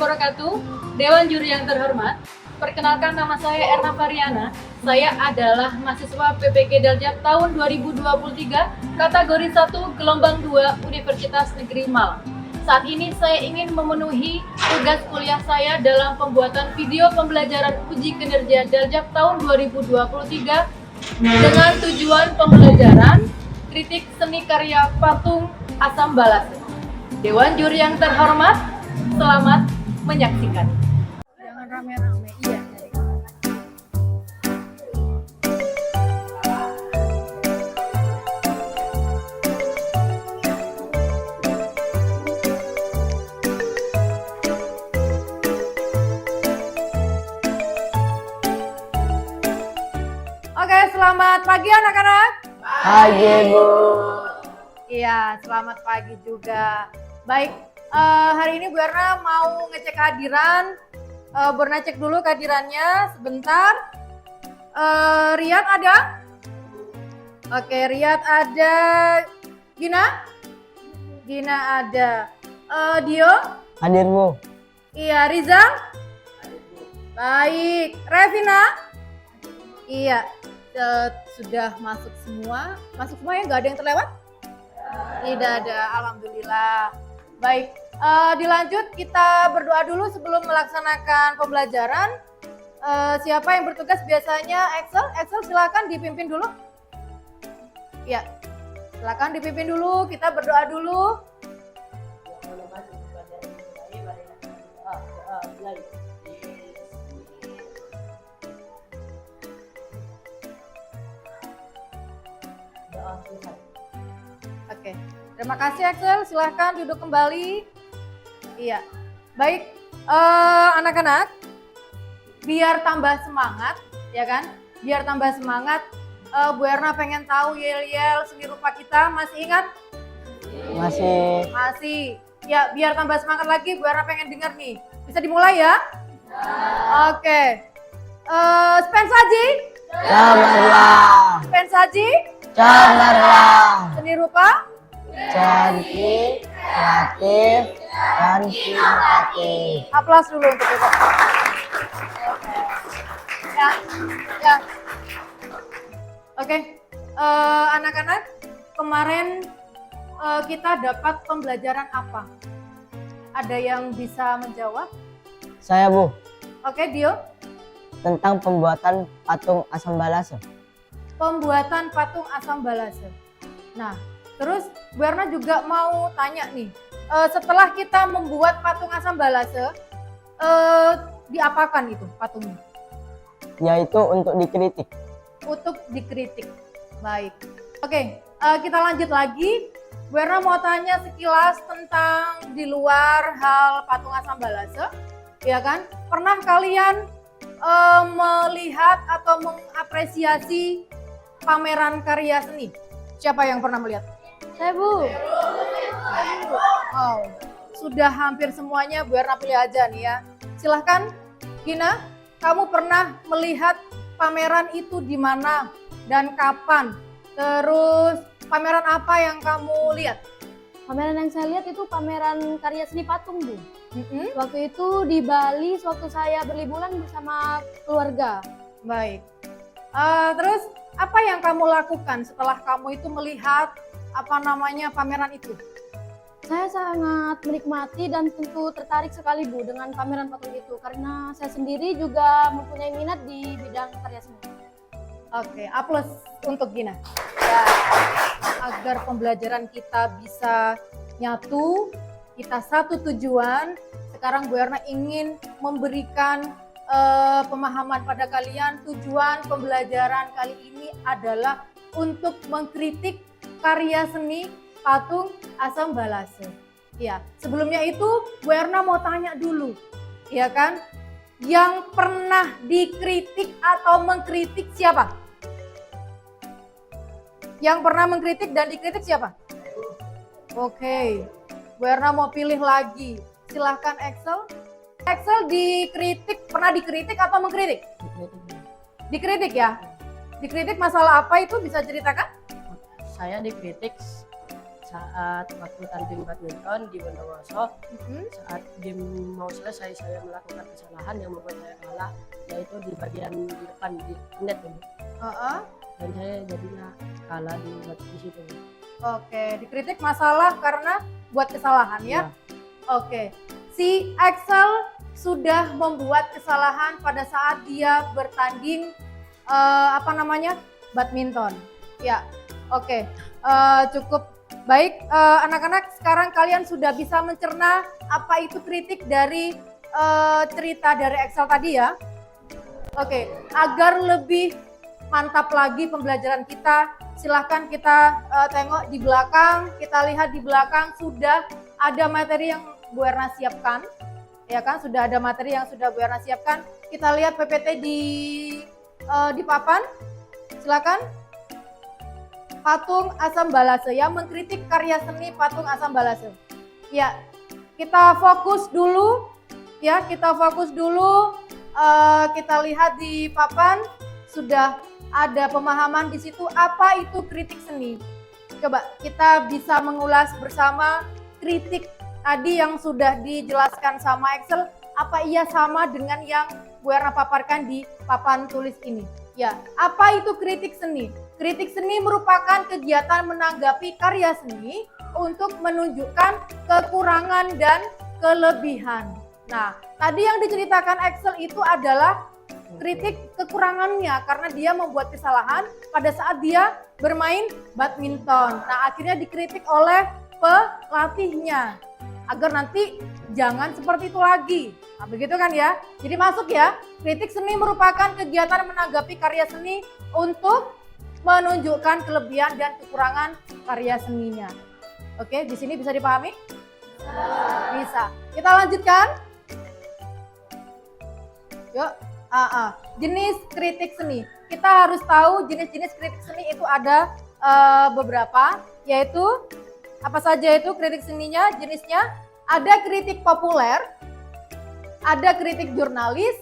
wabarakatuh. Dewan juri yang terhormat, perkenalkan nama saya Erna Variana. Saya adalah mahasiswa PPG Daljak tahun 2023, kategori 1, gelombang 2, Universitas Negeri Malang. Saat ini saya ingin memenuhi tugas kuliah saya dalam pembuatan video pembelajaran uji kinerja Daljak tahun 2023 dengan tujuan pembelajaran kritik seni karya patung asam balasa. Dewan juri yang terhormat, selamat menyaksikan. Jangan rame-rame, iya. Oke, selamat pagi anak-anak. Pagi, Bu. Iya, selamat pagi juga. Baik, hari ini Bu Erna mau ngecek kehadiran. Bu Erna cek dulu kehadirannya sebentar. Riyad ada? Oke, Riyad ada. Gina? Gina ada. Dio? Hadir, Bu. Iya, Rizal? Baik. Revina? Iya, sudah masuk semua. Masuk semua ya, nggak ada yang terlewat? Tidak ada, alhamdulillah. Baik, dilanjut kita berdoa dulu sebelum melaksanakan pembelajaran. Siapa yang bertugas biasanya? Excel silakan dipimpin dulu. Ya, silakan dipimpin dulu. Kita berdoa dulu. Oke, terima kasih Excel. Silahkan duduk kembali. Iya, baik anak-anak, biar tambah semangat, ya kan? Biar tambah semangat. Bu Erna pengen tahu yel-yel seni rupa kita, masih ingat? Masih. Masih. Ya, biar tambah semangat lagi, Bu Erna pengen dengar nih. Bisa dimulai ya? Oke. Spensaji? Cemerlang. Spensaji? Cemerlang. Seni rupa? Cantik, kreatif, dan simpatik. Aplaus dulu untuk itu. Ya. Oke, anak-anak, kemarin kita dapat pembelajaran apa? Ada yang bisa menjawab? Saya, Bu, Oke, Dio. tentang pembuatan patung asam balasa. Pembuatan patung asam balasa. Nah, terus Bu Erna juga mau tanya nih, setelah kita membuat patung asam balasa, diapakan itu patungnya? Yaitu untuk dikritik. Untuk dikritik. Baik. Oke, kita lanjut lagi. Bu Erna mau tanya sekilas tentang di luar hal patung asam balasa, ya kan? Pernah kalian melihat atau mengapresiasi pameran karya seni? Siapa yang pernah melihat? Saya, Bu. Oh, sudah hampir semuanya Bu Erna pilih aja nih ya. Silahkan, Gina, kamu pernah melihat pameran itu di mana dan kapan? Terus pameran apa yang kamu lihat? Pameran yang saya lihat itu pameran karya seni patung, Bu. Mm-mm. Waktu itu di Bali, sewaktu saya berliburan bersama keluarga. Baik. Terus apa yang kamu lakukan setelah kamu itu melihat pameran itu? Saya sangat menikmati dan tentu tertarik sekali, Bu, dengan pameran patung itu. Karena saya sendiri juga mempunyai minat di bidang karya seni. Oke, aplaus untuk Gina. Ya, agar pembelajaran kita bisa nyatu, kita satu tujuan. Sekarang Bu Erna ingin memberikan pemahaman pada kalian. Tujuan pembelajaran kali ini adalah untuk mengkritik karya seni patung asam balasa. Ya, sebelumnya itu Bu Erna mau tanya dulu, ya kan? Yang pernah dikritik atau mengkritik siapa? Yang pernah mengkritik dan dikritik siapa? Oke, Bu Erna mau pilih lagi. Silahkan Excel. Excel dikritik, pernah dikritik atau mengkritik? Dikritik ya? Dikritik masalah apa itu bisa ceritakan? Saya dikritik saat waktu tanding badminton di Bondowoso, saat game mau selesai saya melakukan kesalahan yang membuat saya kalah, yaitu di bagian depan di net ini. Dan saya jadinya kalah di situ. Oke, dikritik masalah karena buat kesalahan ya. Oke, si Axel sudah membuat kesalahan pada saat dia bertanding badminton. Ya, oke. Cukup baik, anak-anak, sekarang kalian sudah bisa mencerna apa itu kritik dari cerita dari Axel tadi ya. Oke, agar lebih mantap lagi pembelajaran kita, silahkan kita tengok di belakang, kita lihat di belakang sudah ada materi yang Bu Erna siapkan, ya kan? Sudah ada materi yang sudah Bu Erna siapkan. Kita lihat PPT di papan, silakan. Patung Asam Balase, yang mengkritik karya seni Patung Asam Balase. Ya, kita fokus dulu, ya, kita fokus dulu. Kita lihat di papan sudah ada pemahaman di situ apa itu kritik seni. Coba kita bisa mengulas bersama kritik tadi yang sudah dijelaskan sama Axel, apa ia sama dengan yang Bu Erna paparkan di papan tulis ini. Ya, apa itu kritik seni? Kritik seni merupakan kegiatan menanggapi karya seni untuk menunjukkan kekurangan dan kelebihan. Nah, tadi yang diceritakan Axel itu adalah kritik kekurangannya karena dia membuat kesalahan pada saat dia bermain badminton. Nah, akhirnya dikritik oleh pelatihnya agar nanti jangan seperti itu lagi. Nah, begitu kan ya? Jadi masuk ya, kritik seni merupakan kegiatan menanggapi karya seni untuk menunjukkan kelebihan dan kekurangan karya seninya. Oke, di sini bisa dipahami? Bisa. Kita lanjutkan. Yuk. Jenis kritik seni. Kita harus tahu jenis-jenis kritik seni itu ada beberapa, yaitu apa saja itu kritik seninya, jenisnya. Ada kritik populer, ada kritik jurnalis,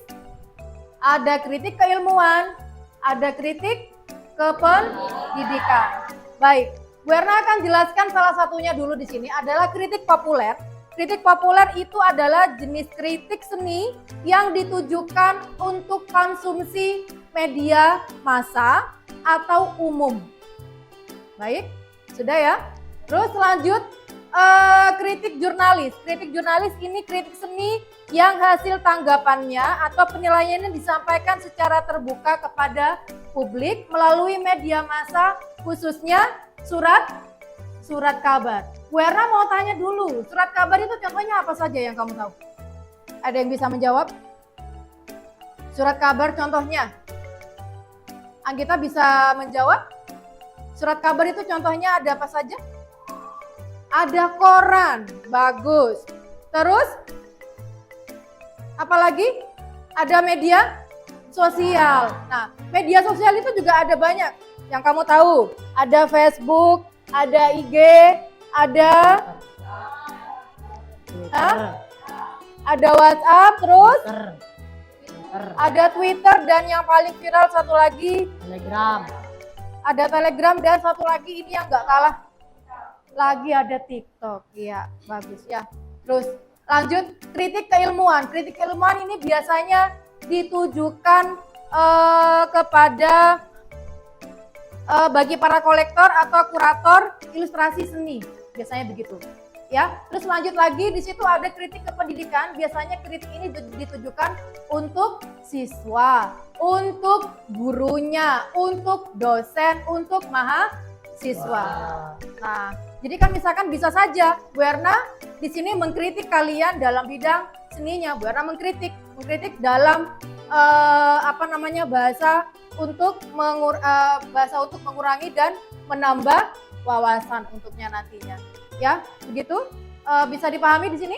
ada kritik keilmuan, ada kritik kependidikan. Baik, Bu Erna akan jelaskan salah satunya dulu di sini adalah kritik populer. Kritik populer itu adalah jenis kritik seni yang ditujukan untuk konsumsi media massa atau umum. Baik, sudah ya. Terus lanjut kritik jurnalis. Kritik jurnalis ini kritik seni yang hasil tanggapannya atau penilaiannya disampaikan secara terbuka kepada publik melalui media massa, khususnya surat kabar. Bu Erna mau tanya dulu, surat kabar itu contohnya apa saja yang kamu tahu? Ada yang bisa menjawab? Surat kabar contohnya? Anggita bisa menjawab? Surat kabar itu contohnya ada apa saja? Ada koran, bagus. Terus, apalagi? Ada media sosial. Nah, media sosial itu juga ada banyak yang kamu tahu. Ada Facebook, ada IG, ada ada WhatsApp, terus ada Twitter, dan yang paling viral satu lagi Telegram. Ada Telegram, dan satu lagi ini yang nggak kalah lagi ada TikTok. Iya, bagus ya. Terus lanjut kritik keilmuan. Kritik keilmuan ini biasanya ditujukan kepada bagi para kolektor atau kurator ilustrasi seni, biasanya begitu. Ya, terus lanjut lagi di situ ada kritik kependidikan. Biasanya kritik ini ditujukan untuk siswa, untuk gurunya, untuk dosen, untuk mahasiswa. Nah, jadi kan misalkan bisa saja Bu Erna di sini mengkritik kalian dalam bidang seninya. Bu Erna mengkritik dalam bahasa untuk mengurangi dan menambah wawasan untuknya nantinya. Ya, begitu? Bisa dipahami di sini?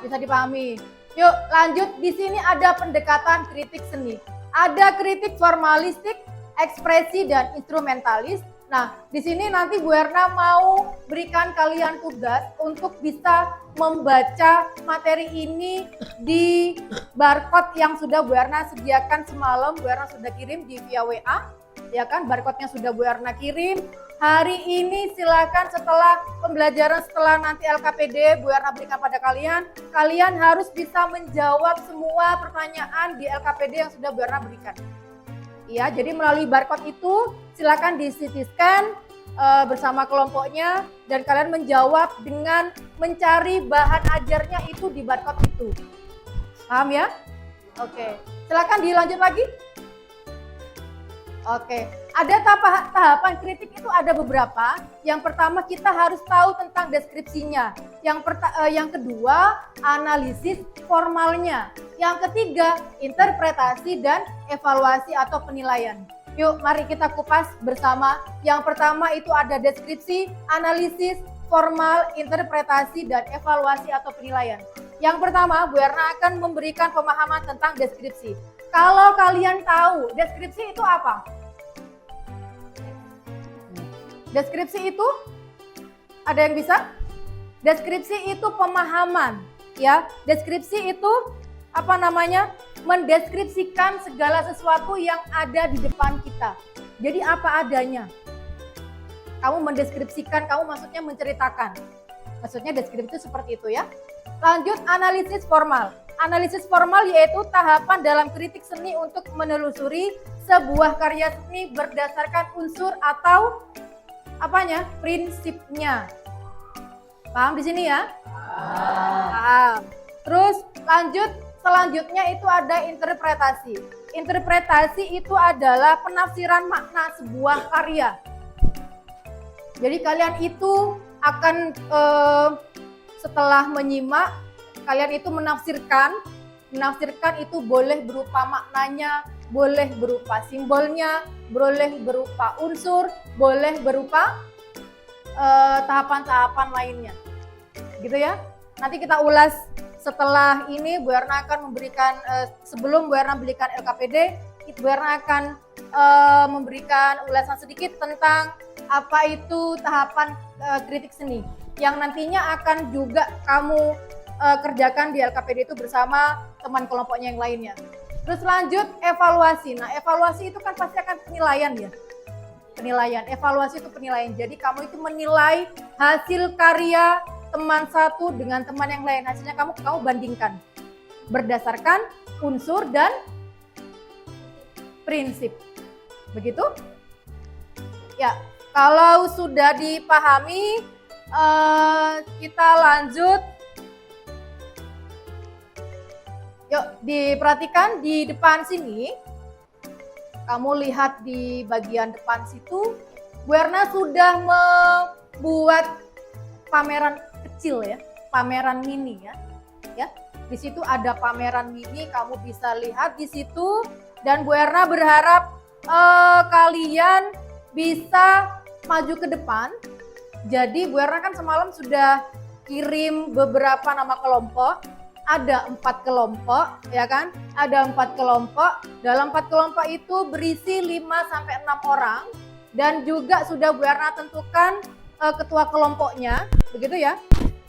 Bisa dipahami. Yuk, lanjut. Di sini ada pendekatan kritik seni. Ada kritik formalistik, ekspresi, dan instrumentalis. Nah, di sini nanti Bu Erna mau berikan kalian tugas untuk bisa membaca materi ini di barcode yang sudah Bu Erna sediakan semalam. Bu Erna sudah kirim di via WA. ya kan? Barcode-nya sudah Bu Erna kirim. Hari ini silakan setelah pembelajaran, setelah nanti LKPD Bu Erna berikan pada kalian, kalian harus bisa menjawab semua pertanyaan di LKPD yang sudah Bu Erna berikan. Ya, jadi melalui barcode itu silakan di CT scan bersama kelompoknya dan kalian menjawab dengan mencari bahan ajarnya itu di barcode itu. Paham ya? Oke, silakan dilanjut lagi. Oke, ada tahapan kritik itu ada beberapa. Yang pertama kita harus tahu tentang deskripsinya. Yang kedua, analisis formalnya. Yang ketiga, interpretasi dan evaluasi atau penilaian. Yuk, mari kita kupas bersama. Yang pertama itu ada deskripsi, analisis, formal, interpretasi, dan evaluasi atau penilaian. Yang pertama, Bu Erna akan memberikan pemahaman tentang deskripsi. Kalau kalian tahu, deskripsi itu apa? Deskripsi itu, ada yang bisa? Deskripsi itu pemahaman, ya. Deskripsi itu apa namanya? Mendeskripsikan segala sesuatu yang ada di depan kita. Jadi apa adanya. Kamu mendeskripsikan, kamu maksudnya menceritakan. Maksudnya deskripsi itu seperti itu ya. Lanjut, analisis formal. Analisis formal yaitu tahapan dalam kritik seni untuk menelusuri sebuah karya seni berdasarkan unsur atau apanya? Prinsipnya. Paham di sini ya? Paham. Terus lanjut, selanjutnya itu ada interpretasi. Interpretasi itu adalah penafsiran makna sebuah karya. Jadi kalian itu akan setelah menyimak, kalian itu menafsirkan itu boleh berupa maknanya, boleh berupa simbolnya, boleh berupa unsur, boleh berupa tahapan-tahapan lainnya. Gitu ya. Nanti kita ulas setelah ini. Bu Erna akan memberikan, sebelum Bu Erna berikan LKPD, Bu Erna akan memberikan ulasan sedikit tentang apa itu tahapan kritik seni yang nantinya akan juga kamu kerjakan di LKPD itu bersama teman kelompoknya yang lainnya. Terus lanjut evaluasi. Nah, evaluasi itu kan pasti akan penilaian ya. Penilaian, evaluasi itu penilaian. Jadi kamu itu menilai hasil karya teman satu dengan teman yang lain. Hasilnya kamu bandingkan berdasarkan unsur dan prinsip. Begitu? Ya, kalau sudah dipahami, kita lanjut. Yuk, diperhatikan di depan sini. Kamu lihat di bagian depan situ, Bu Erna sudah membuat pameran kecil ya, pameran mini ya. Ya, di situ ada pameran mini, kamu bisa lihat di situ. Dan Bu Erna berharap kalian bisa maju ke depan. Jadi Bu Erna kan semalam sudah kirim beberapa nama kelompok. Ada 4 kelompok, ya kan? Ada 4 kelompok. Dalam 4 kelompok itu berisi 5-6 orang. Dan juga sudah Bu Erna tentukan ketua kelompoknya, begitu ya.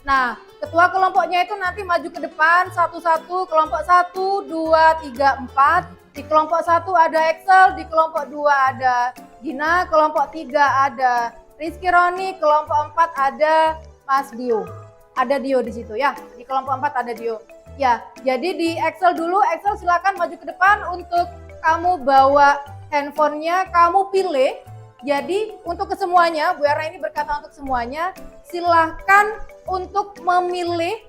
Nah, ketua kelompoknya itu nanti maju ke depan satu-satu, kelompok 1, 2, 3, 4. Di kelompok 1 ada Excel, di kelompok 2 ada Gina, kelompok 3 ada Rizky Roni, kelompok 4 ada Mas Dio. Ada Dio di situ ya, di kelompok 4 ada Dio. Ya, jadi di Excel dulu, Excel silakan maju ke depan untuk kamu bawa handphonenya, kamu pilih. Jadi untuk kesemuanya, Bu Erna ini berkata untuk semuanya, silahkan untuk memilih,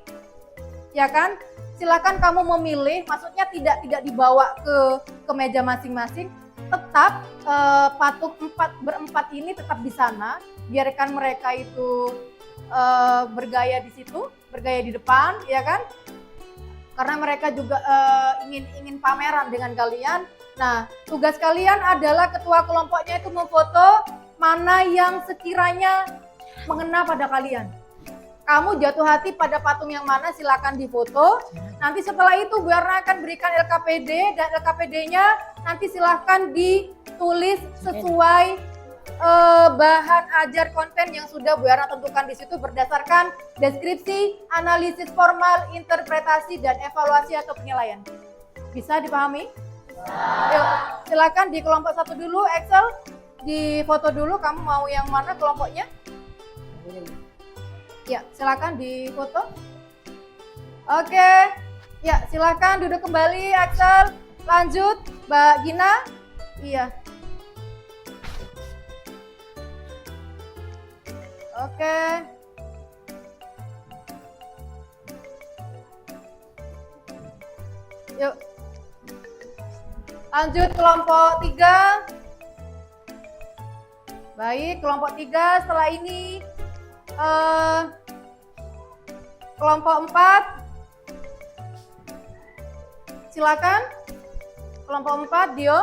ya kan? Silahkan kamu memilih, maksudnya tidak dibawa ke meja masing-masing. Tetap patung berempat ini tetap di sana, biarkan mereka itu bergaya di situ, bergaya di depan, ya kan? Karena mereka juga ingin pameran dengan kalian. Nah, tugas kalian adalah ketua kelompoknya itu memfoto mana yang sekiranya mengena pada kalian. Kamu jatuh hati pada patung yang mana, silakan difoto. Nanti setelah itu Bu Erna akan berikan LKPD, dan LKPD-nya nanti silahkan ditulis sesuai bahan ajar konten yang sudah Bu Erna tentukan di situ berdasarkan deskripsi, analisis formal, interpretasi, dan evaluasi atau penilaian. Bisa dipahami? Yuk, silakan di kelompok 1 dulu, Excel. Di foto dulu, kamu mau yang mana kelompoknya? Ya, silakan di foto. Oke, ya silakan duduk kembali, Axel. Lanjut, Mbak Gina. Iya. Oke. Yuk. Lanjut kelompok 3. Baik, kelompok 3 setelah ini kelompok 4. Silakan. Kelompok 4, Dio.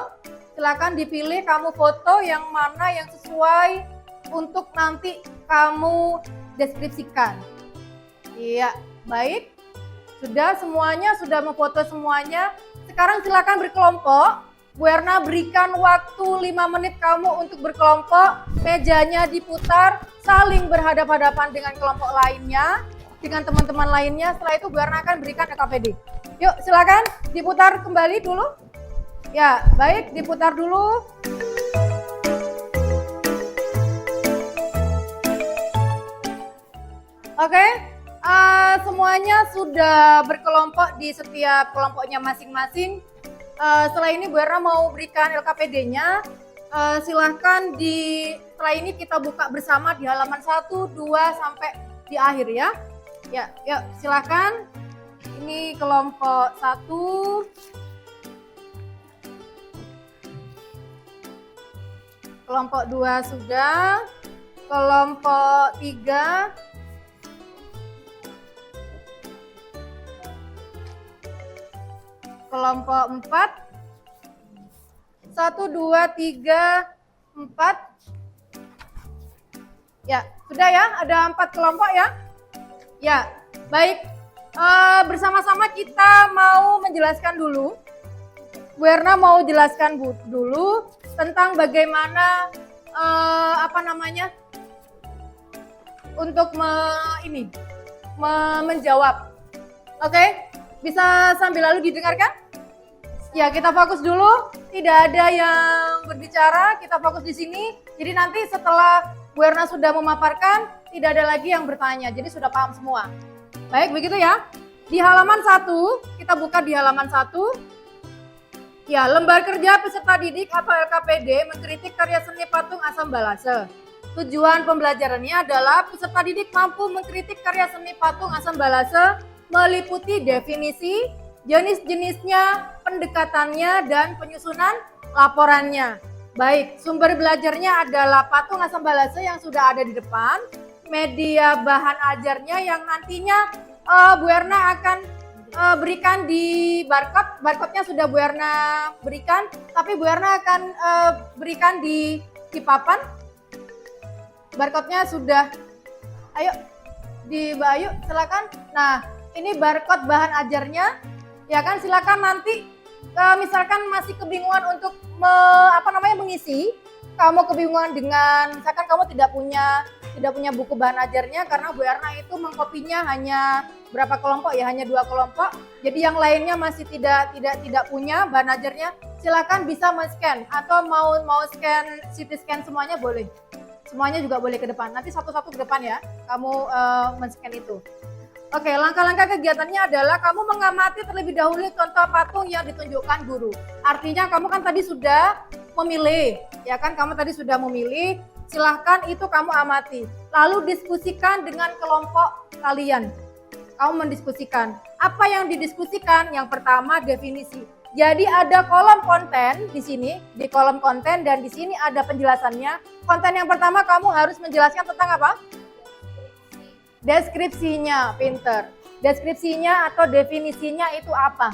Silakan dipilih kamu foto yang mana yang sesuai untuk nanti kamu deskripsikan. Iya, baik. Sudah semuanya, sudah memfoto semuanya. Sekarang silakan berkelompok. Bu Erna berikan waktu 5 menit kamu untuk berkelompok. Mejanya diputar, saling berhadapan-hadapan dengan kelompok lainnya, dengan teman-teman lainnya. Setelah itu Bu Erna akan berikan LKPD. Yuk, silakan diputar kembali dulu. Ya, baik, diputar dulu. Oke, semuanya sudah berkelompok di setiap kelompoknya masing-masing. Setelah ini Bu Erna mau berikan LKPD-nya. Silahkan setelah ini kita buka bersama di halaman 1, 2 sampai di akhir ya. Ya, yuk silahkan. Ini kelompok 1. Kelompok 2 sudah. Kelompok 3. Kelompok 4. 1, 2, 3, 4. Ya, sudah ya, ada 4 kelompok ya. Ya, baik. Bersama-sama kita mau menjelaskan dulu. Bu Erna mau jelaskan dulu tentang bagaimana untuk menjawab. Oke, bisa sambil lalu didengarkan? Ya, kita fokus dulu. Tidak ada yang berbicara, kita fokus di sini. Jadi nanti setelah Bu Erna sudah memaparkan, tidak ada lagi yang bertanya. Jadi sudah paham semua. Baik, begitu ya. Di halaman 1, kita buka di halaman 1. Ya, lembar kerja peserta didik atau LKPD mengkritik karya seni patung Asam Balase. Tujuan pembelajarannya adalah peserta didik mampu mengkritik karya seni patung Asam Balase meliputi definisi, jenis-jenisnya, pendekatannya, dan penyusunan laporannya. Baik, sumber belajarnya adalah patung Asam Balase yang sudah ada di depan, media bahan ajarnya yang nantinya Bu Erna akan berikan di barcode-nya sudah Bu Erna berikan, tapi Bu Erna akan berikan di papan. Barcode-nya sudah, ayo di Mbak Ayu silakan. Nah, ini barcode bahan ajarnya, ya kan, silakan nanti misalkan masih kebingungan untuk mengisi, kamu kebingungan dengan, misalkan kamu tidak punya buku bahan ajarnya karena Bu Erna itu mengkopinya hanya berapa kelompok ya, hanya 2 kelompok. Jadi yang lainnya masih tidak punya bahan ajarnya, silakan bisa men-scan atau mau scan, CT scan semuanya boleh. Semuanya juga boleh ke depan. Nanti satu-satu ke depan ya, kamu men-scan itu. Oke, langkah-langkah kegiatannya adalah kamu mengamati terlebih dahulu contoh patung yang ditunjukkan guru. Artinya kamu kan tadi sudah memilih, ya kan? Kamu tadi sudah memilih, silahkan itu kamu amati. Lalu diskusikan dengan kelompok kalian. Kamu mendiskusikan. Apa yang didiskusikan? Yang pertama definisi. Jadi ada kolom konten di sini, di kolom konten, dan di sini ada penjelasannya. Konten yang pertama kamu harus menjelaskan tentang apa? Deskripsinya, pinter. Deskripsinya atau definisinya itu apa?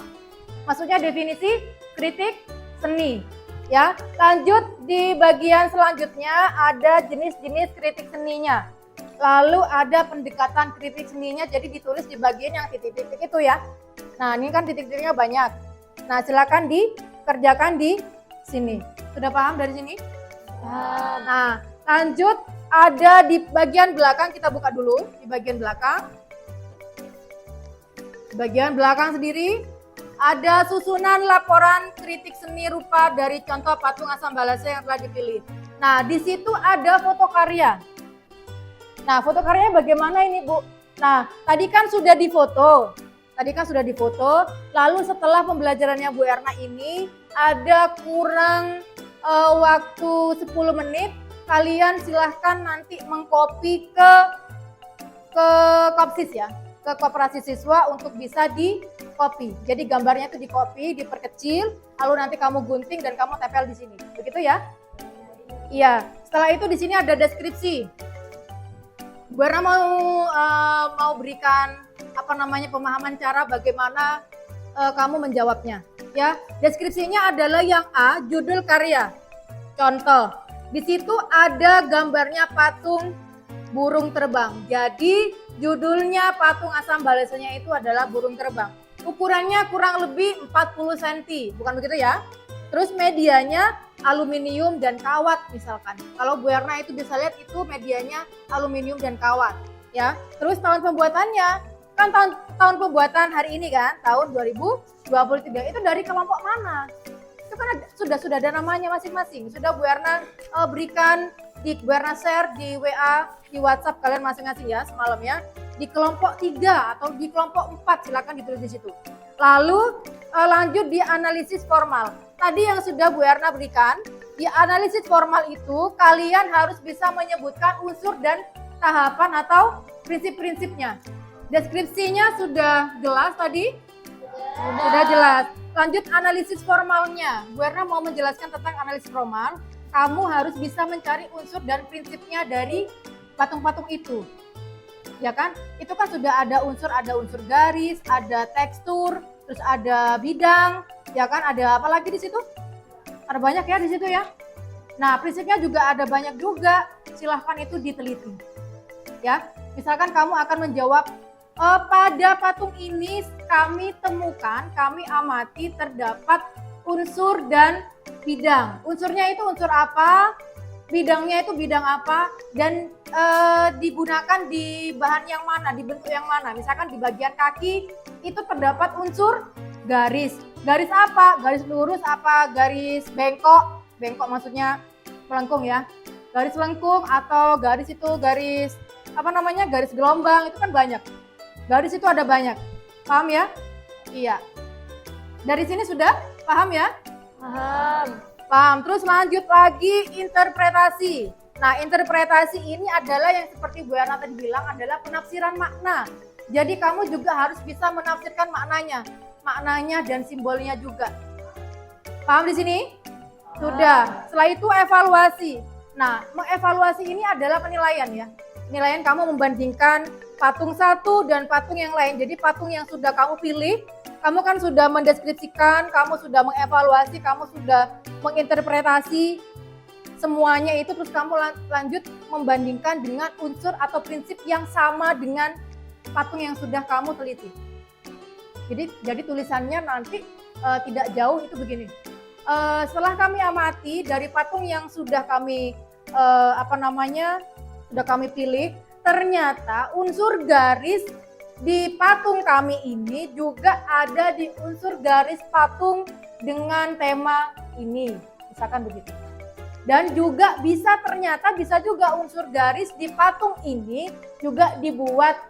Maksudnya definisi kritik seni. Ya, lanjut di bagian selanjutnya ada jenis-jenis kritik seninya. Lalu ada pendekatan kritik seninya, jadi ditulis di bagian yang titik-titik itu ya. Nah, ini kan titik-titiknya banyak. Nah, silakan dikerjakan di sini. Sudah paham dari sini? Nah, lanjut ada di bagian belakang, kita buka dulu di bagian belakang. Bagian belakang sendiri Ada susunan laporan kritik seni rupa dari contoh patung Asam Balasa yang telah dipilih. Nah, di situ ada foto karya. Nah, foto karyanya bagaimana ini, Bu? Nah, tadi kan sudah difoto. Lalu setelah pembelajarannya Bu Erna ini, ada kurang waktu 10 menit. Kalian silahkan nanti mengcopy ke Kopsis ya, ke Koperasi Siswa untuk bisa di-copy. Jadi gambarnya itu di-copy, diperkecil, lalu nanti kamu gunting dan kamu tempel di sini. Begitu ya? Iya. Setelah itu di sini ada deskripsi. Bu Erna mau berikan pemahaman cara bagaimana kamu menjawabnya. Ya, deskripsinya adalah yang A, judul karya. Contoh, di situ ada gambarnya patung burung terbang. Jadi judulnya patung Asam Balasanya itu adalah burung terbang. Ukurannya kurang lebih 40 cm, bukan begitu ya? Terus medianya aluminium dan kawat misalkan. Kalau Bu Erna itu bisa lihat itu medianya aluminium dan kawat. Ya. Terus tahun pembuatannya, kan tahun pembuatan hari ini kan, tahun 2023. Itu dari kelompok mana? Itu kan sudah ada namanya masing-masing. Sudah Bu Erna berikan Bu Erna share di WA, di WhatsApp kalian masing-masing ya semalam ya. Di kelompok 3 atau di kelompok 4 silakan ditulis di situ. Lalu lanjut di analisis formal. Tadi yang sudah Bu Erna berikan, di analisis formal itu kalian harus bisa menyebutkan unsur dan tahapan atau prinsip-prinsipnya. Deskripsinya sudah jelas tadi? Sudah jelas. Lanjut analisis formalnya. Bu Erna mau menjelaskan tentang analisis formal. Kamu harus bisa mencari unsur dan prinsipnya dari patung-patung itu. Ya kan? Itu kan sudah ada unsur garis, ada tekstur, terus ada bidang, ya kan? Ada apa lagi di situ? Ada banyak ya di situ ya. Nah, prinsipnya juga ada banyak juga. Silahkan itu diteliti. Ya, misalkan kamu akan menjawab pada patung ini kami temukan, kami amati terdapat unsur dan bidang. Unsurnya itu unsur apa? Bidangnya itu bidang apa? Dan digunakan di bahan yang mana, di bentuk yang mana? Misalkan di bagian kaki itu terdapat unsur garis. Garis apa? Garis lurus apa? Garis bengkok? Bengkok maksudnya melengkung ya. Garis lengkung atau garis itu garis garis gelombang, itu kan banyak. Garis itu ada banyak. Paham ya? Iya. Dari sini sudah paham ya? Paham. Terus lanjut lagi interpretasi. Nah, interpretasi ini adalah yang seperti Bu Erna tadi bilang adalah penafsiran makna. Jadi kamu juga harus bisa menafsirkan maknanya dan simbolnya juga. Paham di sini? Sudah. Setelah itu evaluasi. Nah, mengevaluasi ini adalah penilaian ya. Penilaian kamu membandingkan patung satu dan patung yang lain. Jadi patung yang sudah kamu pilih, kamu kan sudah mendeskripsikan, kamu sudah mengevaluasi, kamu sudah menginterpretasi semuanya itu, terus kamu lanjut membandingkan dengan unsur atau prinsip yang sama dengan patung yang sudah kamu teliti. Jadi tulisannya nanti tidak jauh itu begini. Setelah kami amati dari patung yang sudah kami sudah kami pilih, ternyata unsur garis di patung kami ini juga ada di unsur garis patung dengan tema ini, misalkan begitu. Dan juga ternyata bisa juga unsur garis di patung ini juga dibuat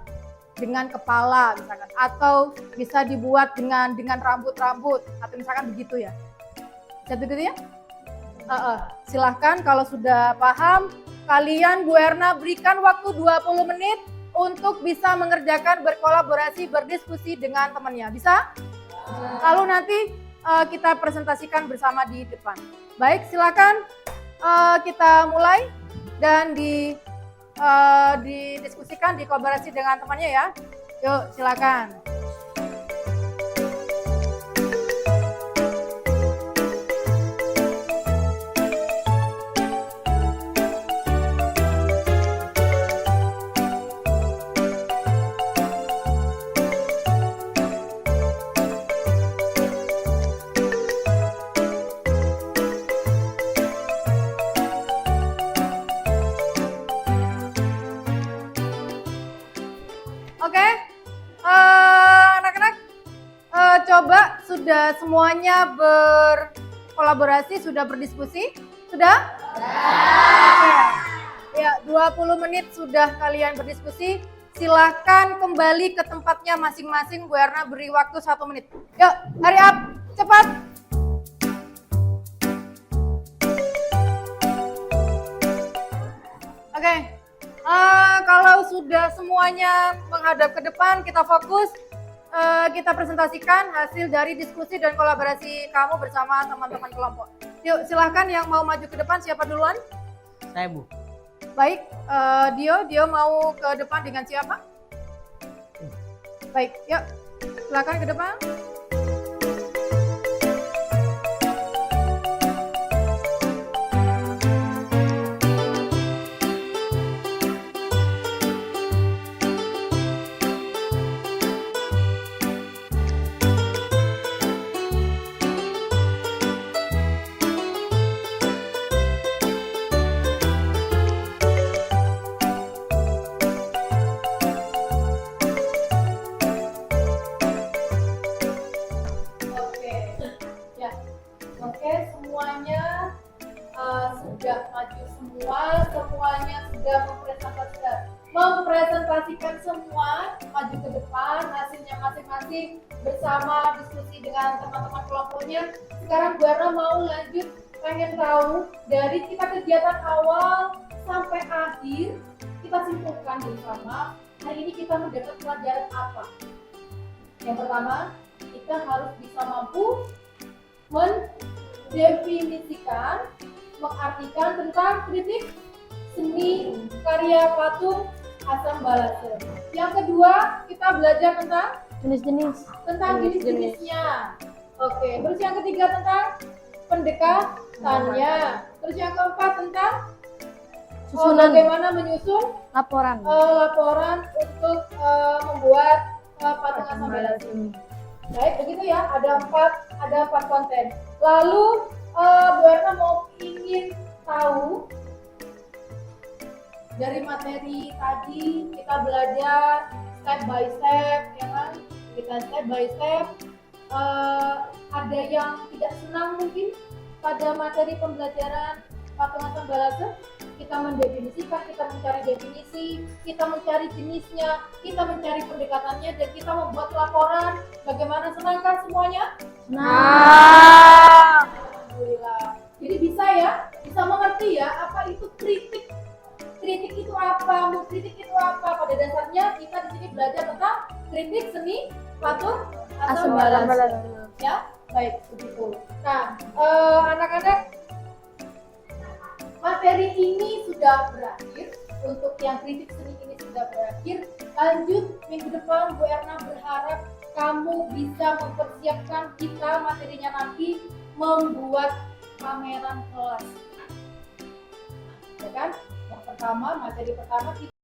dengan kepala misalkan, atau bisa dibuat dengan rambut-rambut atau misalkan begitu ya. Bisa begitu ya? Silahkan kalau sudah paham, kalian Bu Erna berikan waktu 20 menit untuk bisa mengerjakan, berkolaborasi, berdiskusi dengan temannya. Bisa? Lalu nanti kita presentasikan bersama di depan. Baik, silakan kita mulai dan didiskusikan, dikolaborasi dengan temannya ya. Yuk, silakan. Oke, sudah semuanya berkolaborasi, sudah berdiskusi? Sudah? Ya, 20 menit sudah kalian berdiskusi. Silahkan kembali ke tempatnya masing-masing. Bu Erna beri waktu 1 menit. Yuk, hurry up, cepat. Oke, kalau sudah semuanya menghadap ke depan, kita fokus. Kita presentasikan hasil dari diskusi dan kolaborasi kamu bersama teman-teman kelompok. Yuk, silahkan yang mau maju ke depan, siapa duluan? Saya, Bu. Baik, Dio mau ke depan dengan siapa? Baik, yuk, silahkan ke depan. Oke, semuanya sudah maju semua, semuanya sudah mempresentasikan semua, maju ke depan, hasilnya masing-masing bersama diskusi dengan teman-teman kelompoknya. Sekarang Bu Erna mau lanjut, pengen tahu dari kita kegiatan awal sampai akhir, kita simpulkan bersama, hari ini kita mendapat pelajaran apa? Yang pertama, kita harus bisa mampu mendefinisikan, mengartikan tentang kritik seni karya patung Asam Balase. Yang kedua, kita belajar tentang jenis-jenisnya. Oke, terus yang ketiga tentang pendekatannya. Terus yang keempat tentang bagaimana menyusun laporan untuk membuat patung Asam Balase. Baik, begitu ya. Ada empat konten. Lalu Bu Erna ingin tahu dari materi tadi kita belajar step by step, ya kan? Kita step by step. Ada yang tidak senang mungkin pada materi pembelajaran patung Asam Balase. Kita mendefinisikan, kita mencari definisi, kita mencari jenisnya, kita mencari pendekatannya, dan kita membuat laporan. Bagaimana, senangkah semuanya? Nah. Alhamdulillah. Jadi bisa mengerti ya apa itu kritik. Kritik itu apa? Mengkritik itu apa? Pada dasarnya kita di sini belajar tentang kritik seni patung Asam Balase. Ya, baik begitu. Nah, anak-anak, materi ini sudah berakhir. Untuk yang kritik seni ini sudah berakhir. Lanjut minggu depan Bu Erna berharap kamu bisa mempersiapkan kita materinya nanti membuat pameran kelas. Ya kan? Yang pertama, materi pertama kita